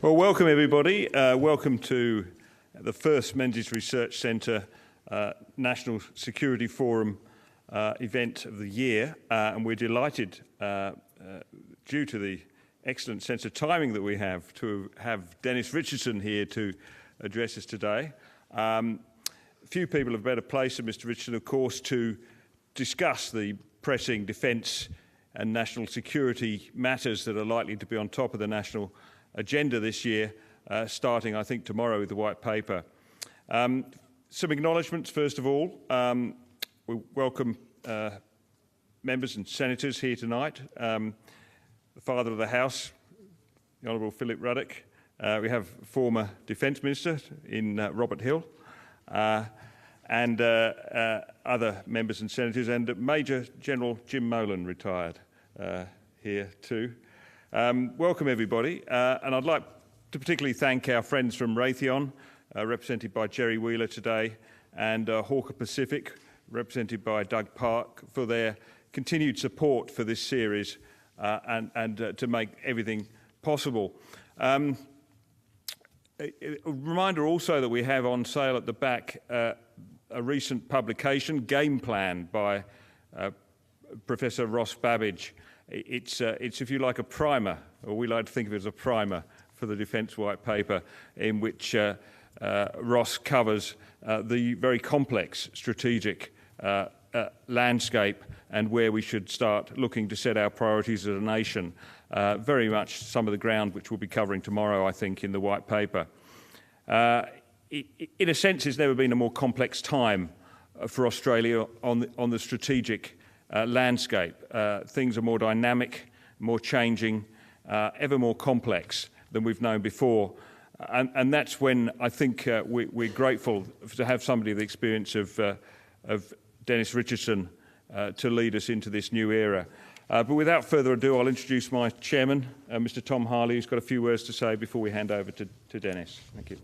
Well, welcome everybody. Welcome to the first Menzies Research Centre National Security Forum event of the year, and we're delighted, due to the excellent sense of timing that we have, to have Dennis Richardson here to address us today. Few people have better place than Mr. Richardson, of course, to discuss the pressing defence and national security matters that are likely to be on top of the national agenda this year, starting, I think, tomorrow with the White Paper. Some acknowledgements, first of all. We welcome members and senators here tonight. The Father of the House, the Honourable Philip Ruddock. We have former Defence Minister in Robert Hill, and other members and senators, and Major General Jim Molan, retired, here too. Welcome everybody, and I'd like to particularly thank our friends from Raytheon, represented by Jerry Wheeler today, and Hawker Pacific, represented by Doug Park, for their continued support for this series and to make everything possible. A reminder also that we have on sale at the back a recent publication, Game Plan, by Professor Ross Babbage. It's, if you like, a primer, or we like to think of it as a primer for the Defence White Paper, in which Ross covers the very complex strategic landscape and where we should start looking to set our priorities as a nation. Very much some of the ground which we'll be covering tomorrow, I think, in the White Paper. In a sense, it's never been a more complex time for Australia on the strategic landscape. Things are more dynamic, more changing, ever more complex than we've known before. And that's when I think we're grateful to have somebody with the experience of Dennis Richardson to lead us into this new era. But without further ado, I'll introduce my chairman, Mr. Tom Harley, who's got a few words to say before we hand over to Dennis. Thank you.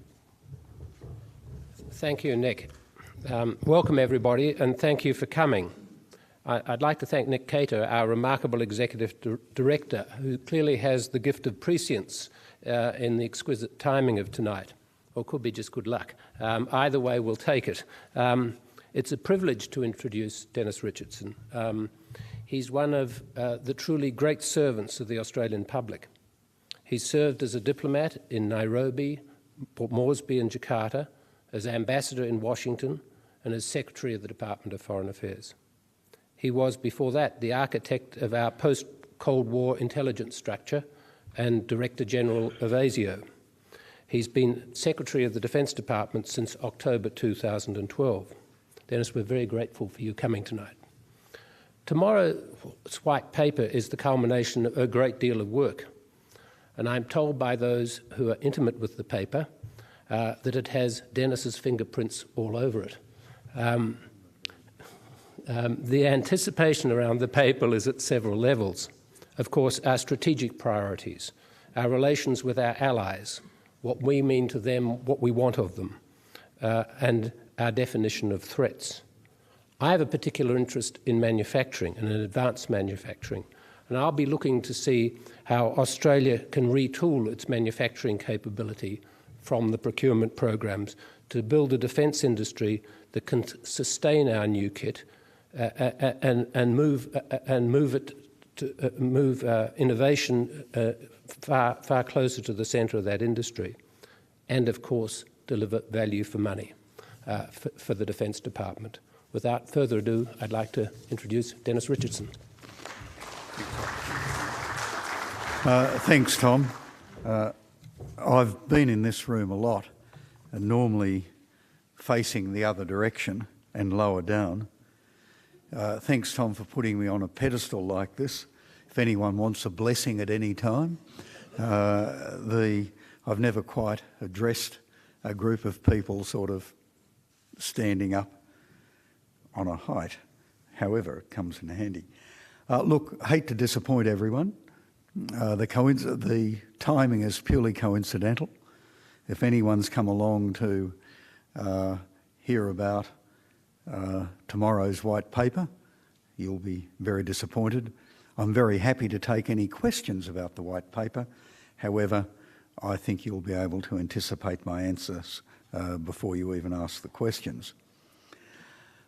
Thank you, Nick. Welcome, everybody, and thank you for coming. I'd like to thank Nick Cater, our remarkable executive director, who clearly has the gift of prescience in the exquisite timing of tonight, or could be just good luck. Either way, we'll take it. It's a privilege to introduce Dennis Richardson. He's one of the truly great servants of the Australian public. He served as a diplomat in Nairobi, Port Moresby and Jakarta, as ambassador in Washington, and as secretary of the Department of Foreign Affairs. He was, before that, the architect of our post-Cold War intelligence structure and Director General of ASIO. He's been Secretary of the Defence Department since October 2012. Dennis, we're very grateful for you coming tonight. Tomorrow's White Paper is the culmination of a great deal of work, and I'm told by those who are intimate with the paper that it has Dennis's fingerprints all over it. The anticipation around the paper is at several levels. Of course, our strategic priorities, our relations with our allies, what we mean to them, what we want of them, and our definition of threats. I have a particular interest in manufacturing and in advanced manufacturing, and I'll be looking to see how Australia can retool its manufacturing capability from the procurement programs to build a defence industry that can sustain our new kit and move innovation far closer to the centre of that industry, and of course deliver value for money for the Defence Department. Without further ado, I'd like to introduce Dennis Richardson. Thanks, Tom. I've been in this room a lot, and normally facing the other direction and lower down. Thanks, Tom, for putting me on a pedestal like this. If anyone wants a blessing at any time, I've never quite addressed a group of people sort of standing up on a height. However, it comes in handy. Look, hate to disappoint everyone. The timing is purely coincidental. If anyone's come along to hear about tomorrow's White Paper, you'll be very disappointed. I'm very happy to take any questions about the White Paper. However, I think you'll be able to anticipate my answers before you even ask the questions.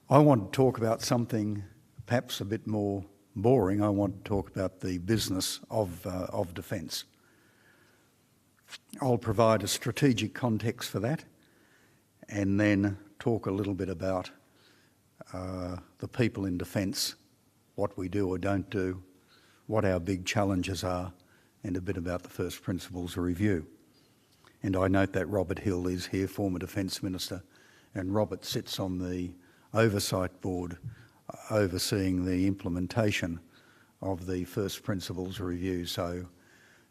I want to talk about something perhaps a bit more boring. I want to talk about the business of defence. I'll provide a strategic context for that and then talk a little bit about the people in defence, what we do or don't do, what our big challenges are, and a bit about the first principles review. And I note that Robert Hill is here, former Defence Minister, and Robert sits on the oversight board overseeing the implementation of the first principles review. So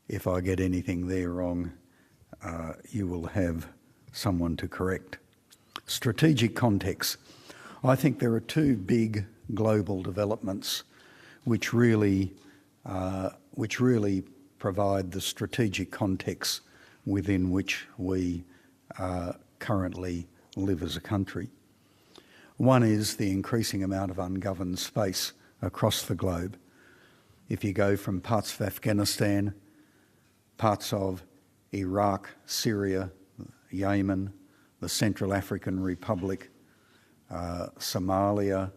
if I get anything there wrong, you will have someone to correct. Strategic context. I think there are two big global developments which really provide the strategic context within which we currently live as a country. One is the increasing amount of ungoverned space across the globe. If you go from parts of Afghanistan, parts of Iraq, Syria, Yemen, the Central African Republic, Somalia,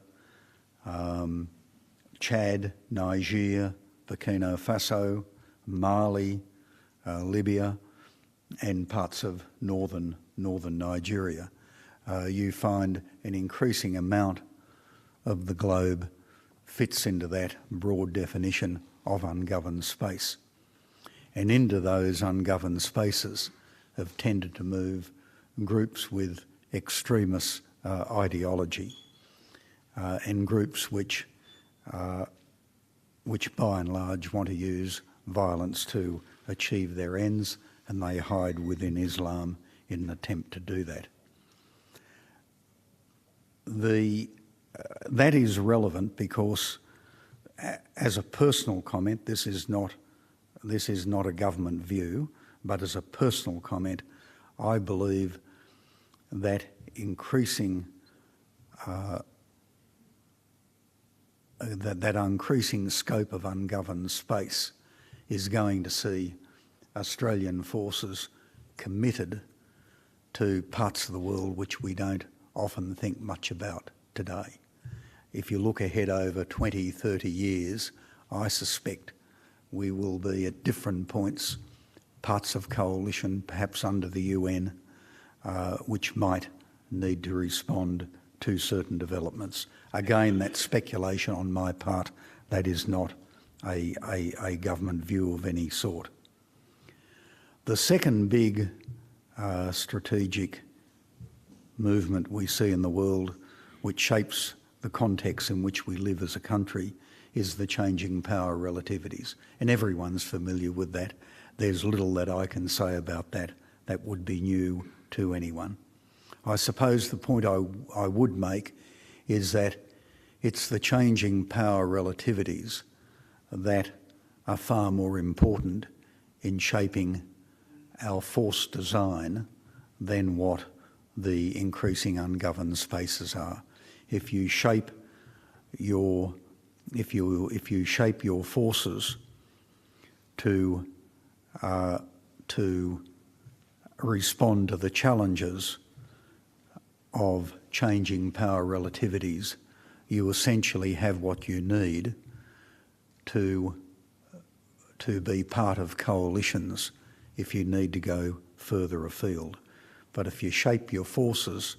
Chad, Niger, Burkina Faso, Mali, Libya, and parts of northern Nigeria, you find an increasing amount of the globe fits into that broad definition of ungoverned space. And into those ungoverned spaces have tended to move groups with extremist ideology and groups which by and large want to use violence to achieve their ends, and they hide within Islam in an attempt to do that. That is relevant because, as a personal comment, this is not a government view, but as a personal comment, I believe that increasing that increasing scope of ungoverned space is going to see Australian forces committed to parts of the world which we don't often think much about today. If you look ahead over 20, 30 years, I suspect we will be at different points, parts of coalition, perhaps under the UN, which might need to respond to certain developments. Again, that's speculation on my part. That is not a government view of any sort. The second big strategic movement we see in the world, which shapes the context in which we live as a country, is the changing power relativities. And everyone's familiar with that. There's little that I can say about that that would be new to anyone. I suppose the point I would make is that it's the changing power relativities that are far more important in shaping our force design than what the increasing ungoverned spaces are. If you shape your forces to respond to the challenges of changing power relativities, you essentially have what you need to be part of coalitions if you need to go further afield. But if you shape your forces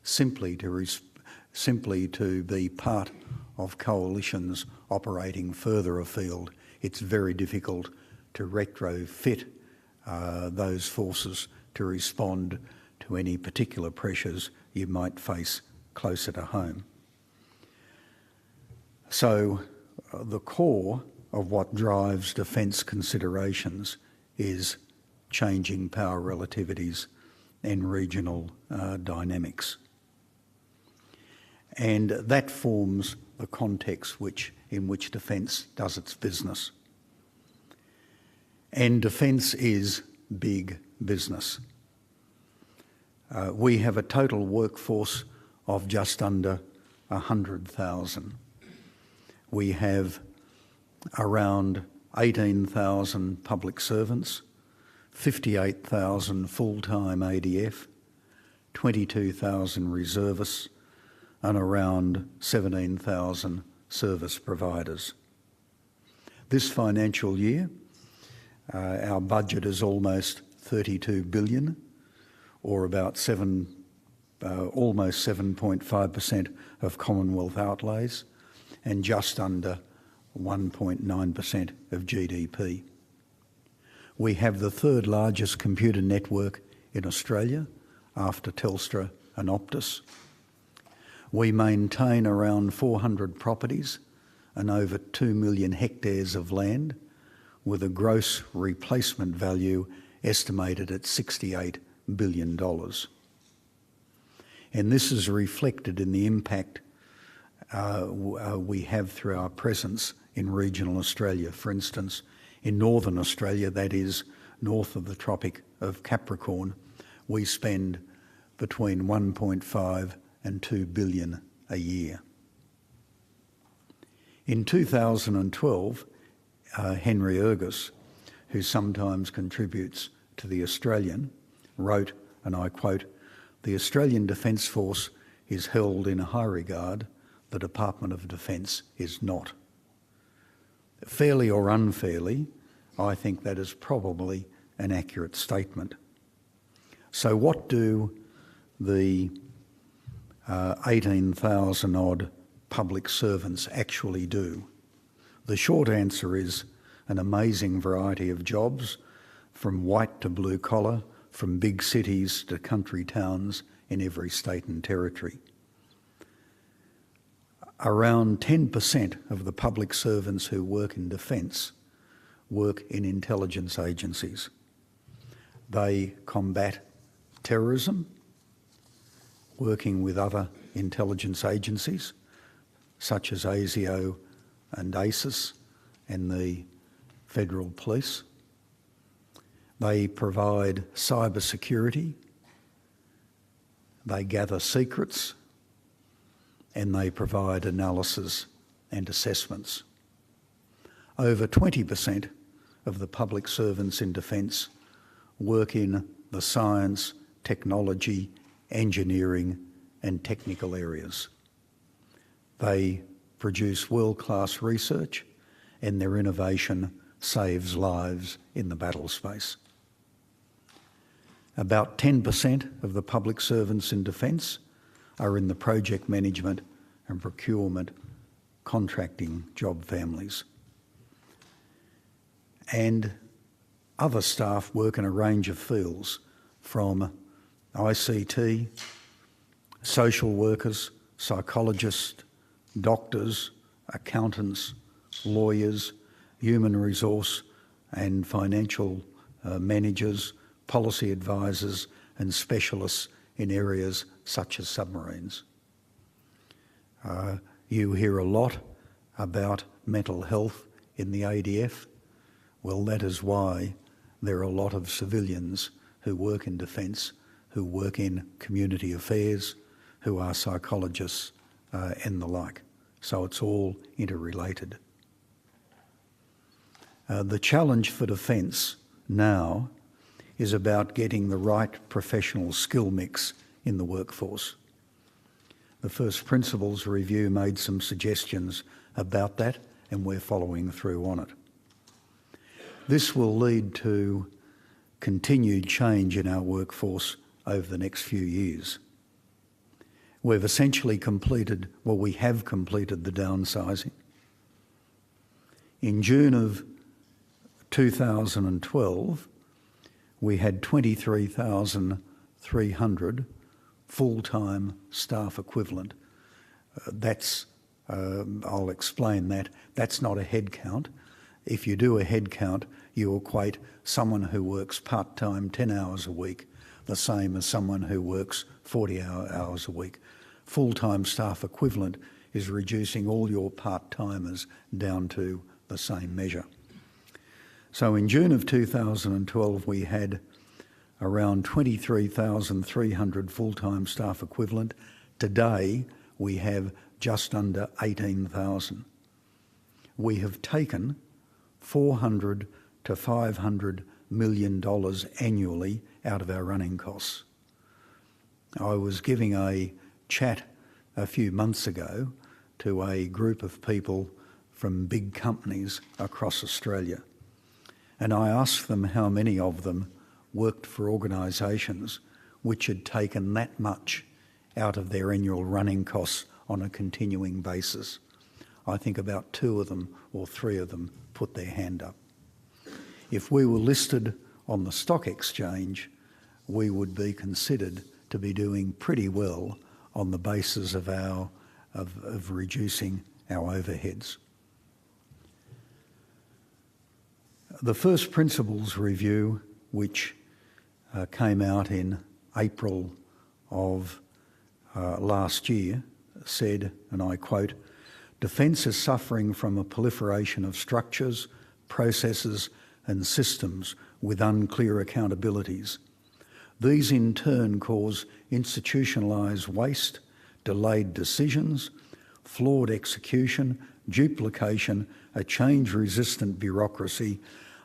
simply to be part of coalitions operating further afield, it's very difficult to retrofit those forces to respond to any particular pressures you might face closer to home. So the core of what drives defence considerations is changing power relativities and regional dynamics. And that forms the context in which defence does its business. And defence is big business. We have a total workforce of just under 100,000. We have around 18,000 public servants, 58,000 full-time ADF, 22,000 reservists, and around 17,000 service providers. This financial year, our budget is almost $32 billion, or about almost 7.5% of Commonwealth outlays, and just under 1.9% of GDP. We have the third largest computer network in Australia after Telstra and Optus. We maintain around 400 properties and over 2 million hectares of land, with a gross replacement value estimated at $68 billion. And this is reflected in the impact we have through our presence in regional Australia. For instance, in northern Australia, that is north of the Tropic of Capricorn, we spend between 1.5 and 2 billion a year. In 2012, Henry Ergus, who sometimes contributes to The Australian, wrote, and I quote, "The Australian Defence Force is held in a high regard, the Department of Defence is not." Fairly or unfairly, I think that is probably an accurate statement. So what do the 18,000 odd public servants actually do? The short answer is an amazing variety of jobs, from white to blue collar, from big cities to country towns in every state and territory. Around 10% of the public servants who work in defence work in intelligence agencies. They combat terrorism, working with other intelligence agencies such as ASIO and ASIS and the Federal Police. They provide cyber security, they gather secrets, and they provide analysis and assessments. Over 20% of the public servants in defence work in the science, technology, engineering and technical areas. They produce world-class research, and their innovation saves lives in the battle space. About 10% of the public servants in defence are in the project management and procurement contracting job families. And other staff work in a range of fields, from ICT, social workers, psychologists, doctors, accountants, lawyers, human resource and financial managers, policy advisors and specialists in areas such as submarines. You hear a lot about mental health in the ADF. Well, that is why there are a lot of civilians who work in defence, who work in community affairs, who are psychologists and the like. So it's all interrelated. The challenge for defence now is about getting the right professional skill mix in the workforce. The First Principles Review made some suggestions about that, and we're following through on it. This will lead to continued change in our workforce over the next few years. We've essentially completed, well, we have completed the downsizing. In June of 2012, we had 23,300 full-time staff equivalent. I'll explain that. That's not a head count. If you do a head count, you equate someone who works part-time 10 hours a week the same as someone who works 40 hours a week. Full-time staff equivalent is reducing all your part-timers down to the same measure. So in June of 2012, we had around 23,300 full-time staff equivalent. Today, we have just under 18,000. We have taken 400 to 500 million annually out of our running costs. I was giving a chat a few months ago to a group of people from big companies across Australia, and I asked them how many of them worked for organisations which had taken that much out of their annual running costs on a continuing basis. I think about 2 of them or 3 of them put their hand up. If we were listed on the stock exchange, we would be considered to be doing pretty well on the basis of reducing our overheads. The first principles review, which came out in April of last year, said, and I quote, "Defence is suffering from a proliferation of structures, processes and systems with unclear accountabilities. These in turn cause institutionalised waste, delayed decisions, flawed execution, duplication, a change-resistant bureaucracy,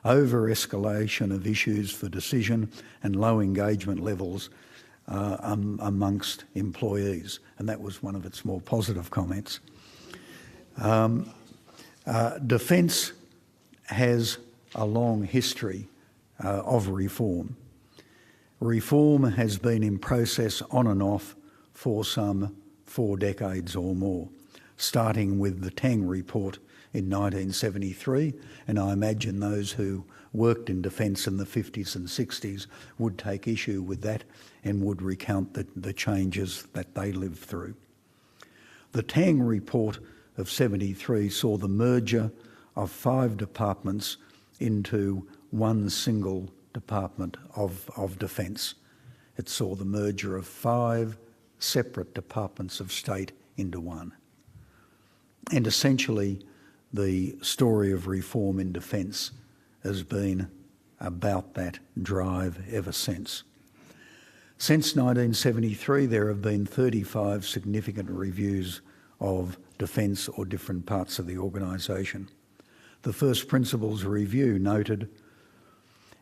over-escalation of issues for decision and low engagement levels amongst employees." And that was one of its more positive comments. Defence has a long history of reform. Reform has been in process on and off for some 4 decades or more, starting with the Tang Report in 1973, and I imagine those who worked in defence in the 50s and 60s would take issue with that and would recount the changes that they lived through. The Tang Report of 73 saw the merger of 5 departments into one single Department of Defence. It saw the merger of 5 separate departments of state into one. And essentially, the story of reform in defence has been about that drive ever since. Since 1973, there have been 35 significant reviews of defence or different parts of the organisation. The first principles review noted,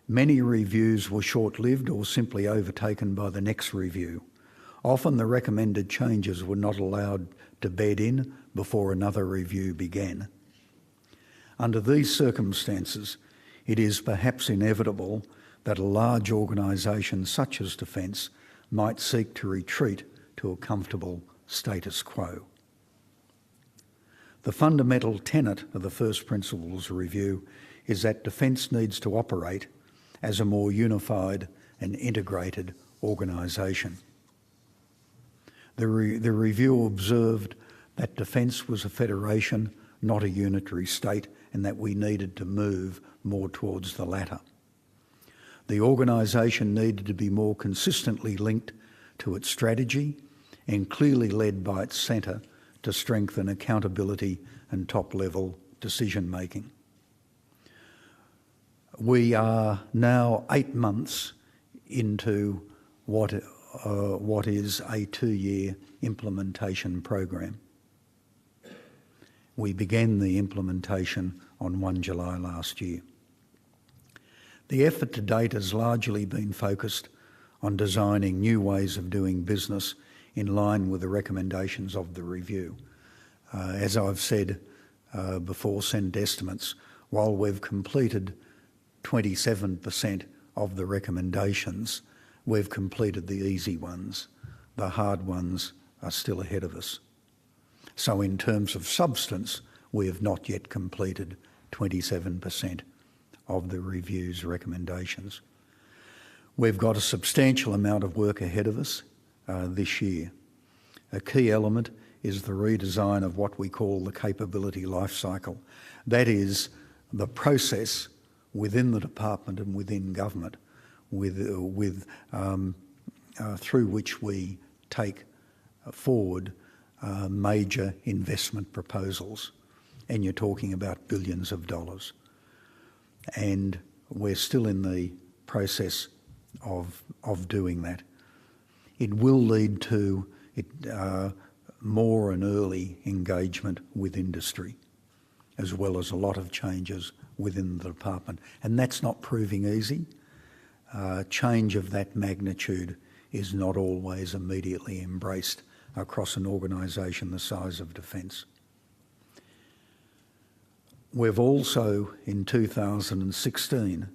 "Many reviews were short-lived or simply overtaken by the next review. Often the recommended changes were not allowed to bed in before another review began. Under these circumstances, it is perhaps inevitable that a large organisation such as Defence might seek to retreat to a comfortable status quo." The fundamental tenet of the first principles review is that Defence needs to operate as a more unified and integrated organisation. The review observed that Defence was a federation, not a unitary state, and that we needed to move more towards the latter. The organisation needed to be more consistently linked to its strategy and clearly led by its centre to strengthen accountability and top-level decision-making. We are now 8 months into what is a 2-year implementation program. We began the implementation on 1 July last year. The effort to date has largely been focused on designing new ways of doing business in line with the recommendations of the review. As I've said before, send estimates. While we've completed 27% of the recommendations, we've completed the easy ones. The hard ones are still ahead of us. So in terms of substance, we have not yet completed 27% of the review's recommendations. We've got a substantial amount of work ahead of us this year. A key element is the redesign of what we call the capability life cycle. That is the process within the department and within government through which we take forward major investment proposals. And you're talking about billions of dollars. And we're still in the process of doing that. It will lead to more and early engagement with industry, as well as a lot of changes within the department, and that's not proving easy. Change of that magnitude is not always immediately embraced across an organisation the size of Defence. We've also, in 2016,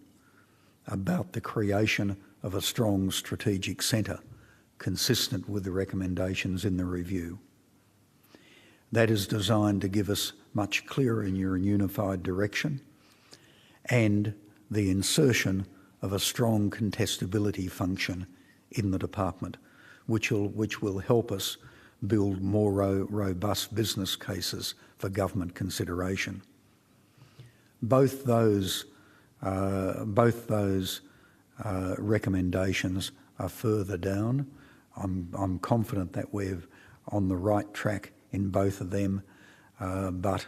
about the creation of a strong strategic centre consistent with the recommendations in the review. That is designed to give us much clearer and unified direction, and the insertion of a strong contestability function in the department, which will help us build more robust business cases for government consideration. Both those recommendations are further down. I'm confident that we're on the right track in both of them, but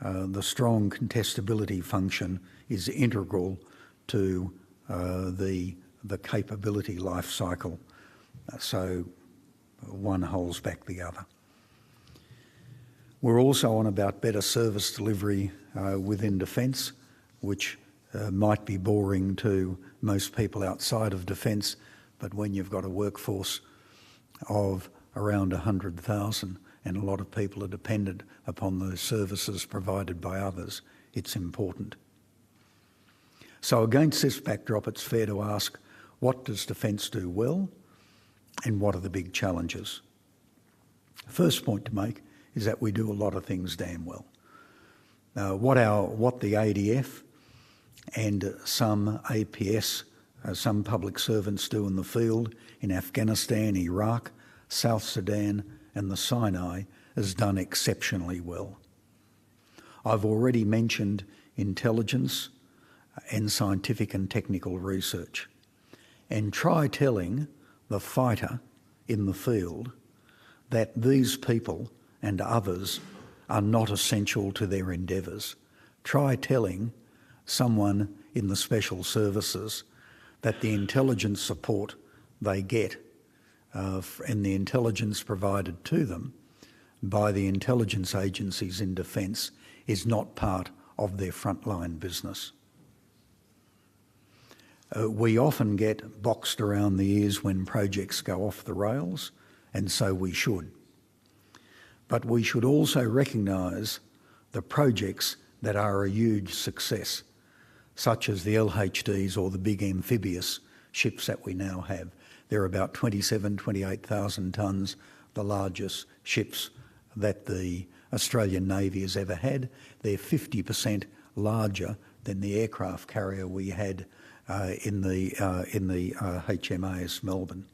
the strong contestability function is integral to the capability life cycle, so one holds back the other. We're also on about better service delivery within Defence, which might be boring to most people outside of Defence, but when you've got a workforce of around 100,000 and a lot of people are dependent upon those services provided by others, it's important. So against this backdrop, it's fair to ask, what does Defence do well and what are the big challenges? First point to make is that we do a lot of things damn well. What the ADF and some APS, some public servants do in the field in Afghanistan, Iraq, South Sudan and the Sinai is done exceptionally well. I've already mentioned intelligence and scientific and technical research. And try telling the fighter in the field that these people and others are not essential to their endeavours. Try telling someone in the special services that the intelligence support they get and the intelligence provided to them by the intelligence agencies in Defence is not part of their frontline business. We often get boxed around the ears when projects go off the rails, and so we should. But we should also recognise the projects that are a huge success, such as the LHDs or the big amphibious ships that we now have. They're about 28,000 tonnes, the largest ships that the Australian Navy has ever had. They're 50% larger than the aircraft carrier we had in the HMAS Melbourne.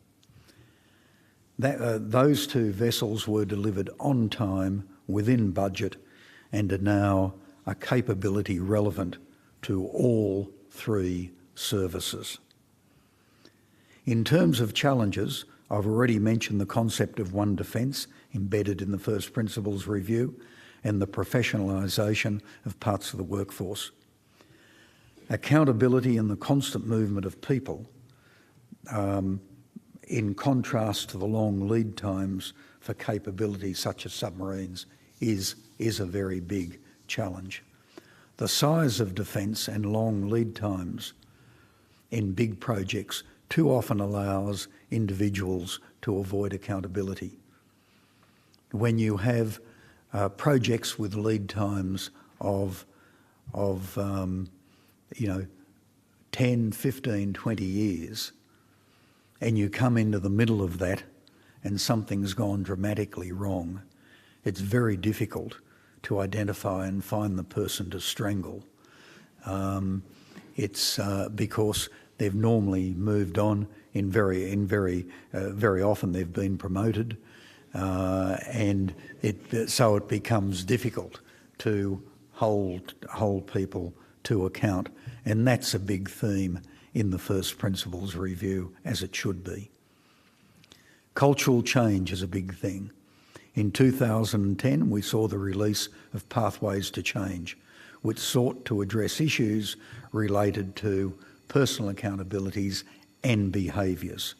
Those two vessels were delivered on time, within budget, and are now a capability relevant to all three services. In terms of challenges, I've already mentioned the concept of One Defence embedded in the First Principles Review and the professionalisation of parts of the workforce. Accountability and the constant movement of people, in contrast to the long lead times for capabilities such as submarines, is a very big challenge. The size of Defence and long lead times in big projects too often allows individuals to avoid accountability. When you have projects with lead times of 10, 15, 20 years, and you come into the middle of that and something's gone dramatically wrong, it's very difficult to identify and find the person to strangle. It's because they've normally moved on very often they've been promoted, and so it becomes difficult to hold people to account, and that's a big theme in the First Principles Review, as it should be. Cultural change is a big thing. In 2010, we saw the release of Pathways to Change, which sought to address issues related to personal accountabilities and behaviours.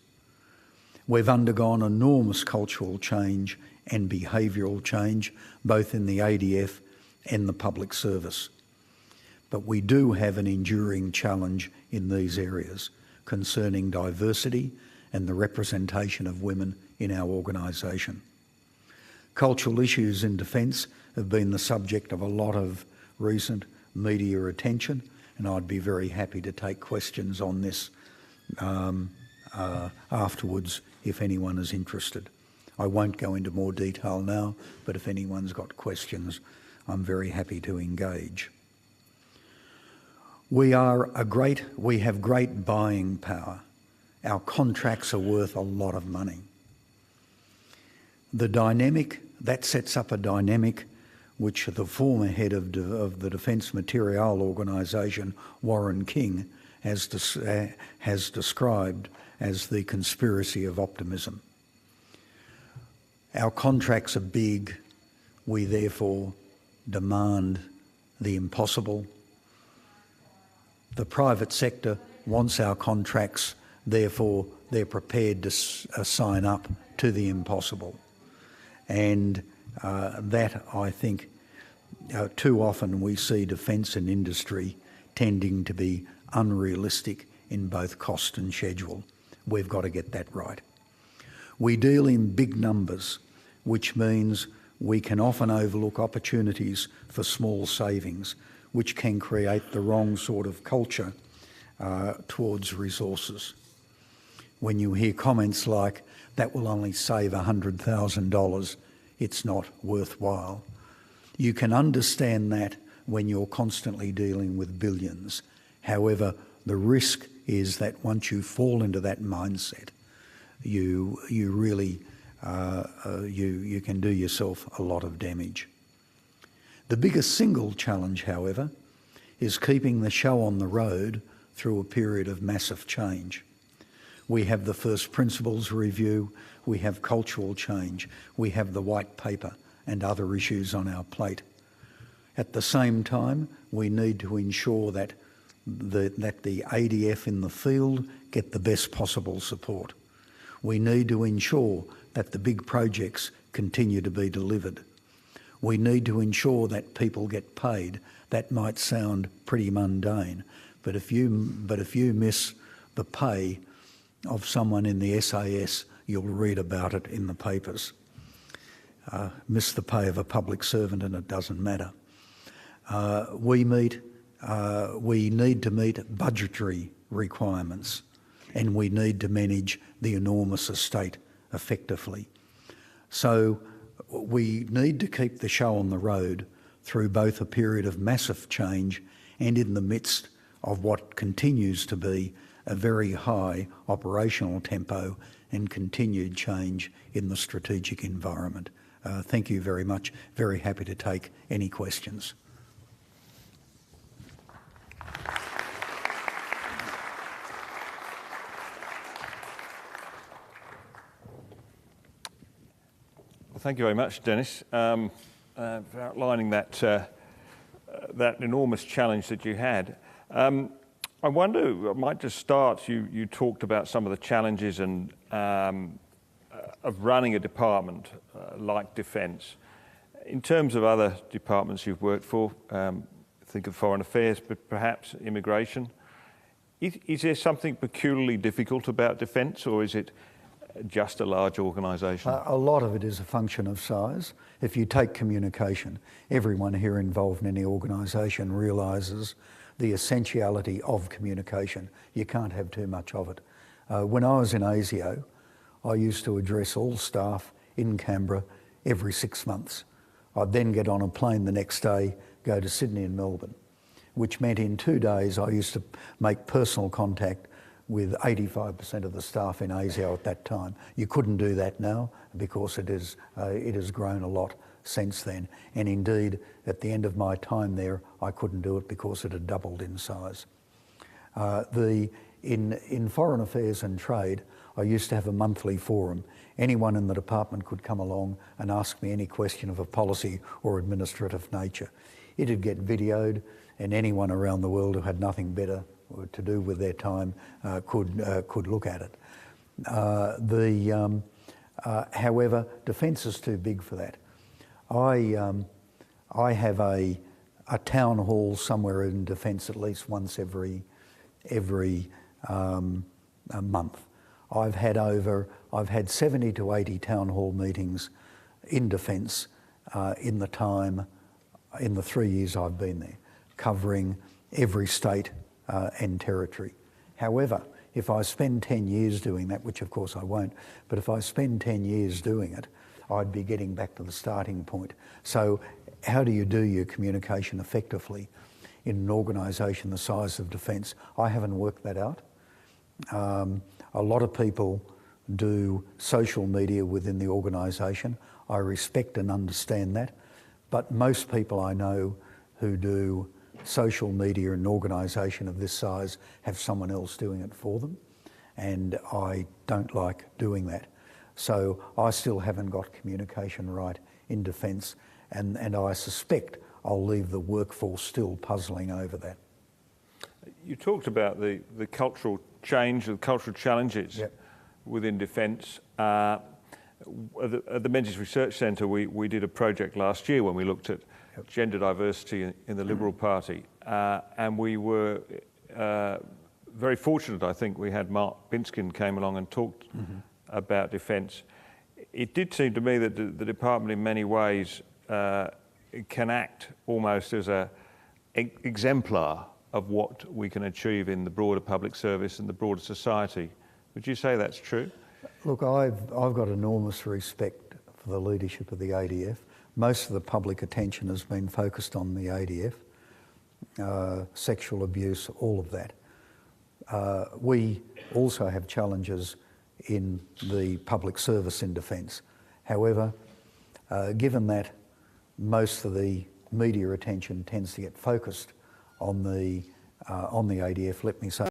We've undergone enormous cultural change and behavioural change, both in the ADF and the public service. but we do have an enduring challenge in these areas concerning diversity and the representation of women in our organisation. Cultural issues in defence have been the subject of a lot of recent media attention, and I'd be very happy to take questions on this afterwards if anyone is interested. I won't go into more detail now, but if anyone's got questions, I'm very happy to engage. We have great buying power. Our contracts are worth a lot of money. The dynamic, that sets up a dynamic which the former head of the Defence Material Organisation, Warren King, has described as the conspiracy of optimism. Our contracts are big, we therefore demand the impossible. The private sector wants our contracts, therefore they're prepared to sign up to the impossible. And that, I think, too often we see defence and industry tending to be unrealistic in both cost and schedule. We've got to get that right. We deal in big numbers, which means we can often overlook opportunities for small savings, which can create the wrong sort of culture towards resources. When you hear comments like, that will only save $100,000, it's not worthwhile. You can understand that when you're constantly dealing with billions. However, the risk is that once you fall into that mindset, you really you can do yourself a lot of damage. The biggest single challenge, however, is keeping the show on the road through a period of massive change. We have the first principles review, we have cultural change, we have the white paper and other issues on our plate. At the same time, we need to ensure that the ADF in the field get the best possible support. We need to ensure that the big projects continue to be delivered. We need to ensure that people get paid. That might sound pretty mundane, but if you miss the pay of someone in the SAS, you'll read about it in the papers. Miss the pay of a public servant and it doesn't matter. We need to meet budgetary requirements, and we need to manage the enormous estate effectively. So we need to keep the show on the road through both a period of massive change and in the midst of what continues to be a very high operational tempo and continued change in the strategic environment. Thank you very much. Very happy to take any questions. Thank you very much, Dennis, for outlining that enormous challenge that you had. I wonder, I might just start, you talked about some of the challenges and of running a department like Defence. In terms of other departments you've worked for, think of Foreign Affairs, but perhaps Immigration. Is there something peculiarly difficult about Defence, or is it just a large organisation? A lot of it is a function of size. If you take communication, everyone here involved in any organisation realises the essentiality of communication. You can't have too much of it. When I was in ASIO, I used to address all staff in Canberra every 6 months. I'd then get on a plane the next day, go to Sydney and Melbourne, which meant in 2 days I used to make personal contact with 85% of the staff in ASIO at that time. You couldn't do that now because it has grown a lot since then. And indeed, at the end of my time there, I couldn't do it because it had doubled in size. In Foreign Affairs and Trade, I used to have a monthly forum. Anyone in the department could come along and ask me any question of a policy or administrative nature. It'd get videoed, and anyone around the world who had nothing better to do with their time could look at it. However, Defence is too big for that. I have a a town hall somewhere in defence at least once every a month. I've had 70 to 80 town hall meetings in defence in the 3 years I've been there, covering every state and territory. However, if I spend 10 years doing that, which of course I won't, but if I spend 10 years doing it, I'd be getting back to the starting point. So how do you do your communication effectively in an organisation the size of defence? I haven't worked that out. A lot of people do social media within the organisation. I respect and understand that, but most people I know who do social media in an organisation of this size have someone else doing it for them, and I don't like doing that. So I still haven't got communication right in defence, and I suspect I'll leave the workforce still puzzling over that. You talked about the cultural change, the cultural challenges Yep. within defence. At the Menzies Research Centre, we did a project last year when we looked at Yep. gender diversity in the Liberal Party, and we were very fortunate. I think we had Mark Binskin came along and talked about defence. It did seem to me that the department in many ways can act almost as an exemplar of what we can achieve in the broader public service and the broader society. Would you say that's true? Look, I've got enormous respect for the leadership of the ADF. Most of the public attention has been focused on the ADF, sexual abuse, all of that. We also have challenges in the public service in defence. However, given that most of the media attention tends to get focused on the ADF, let me say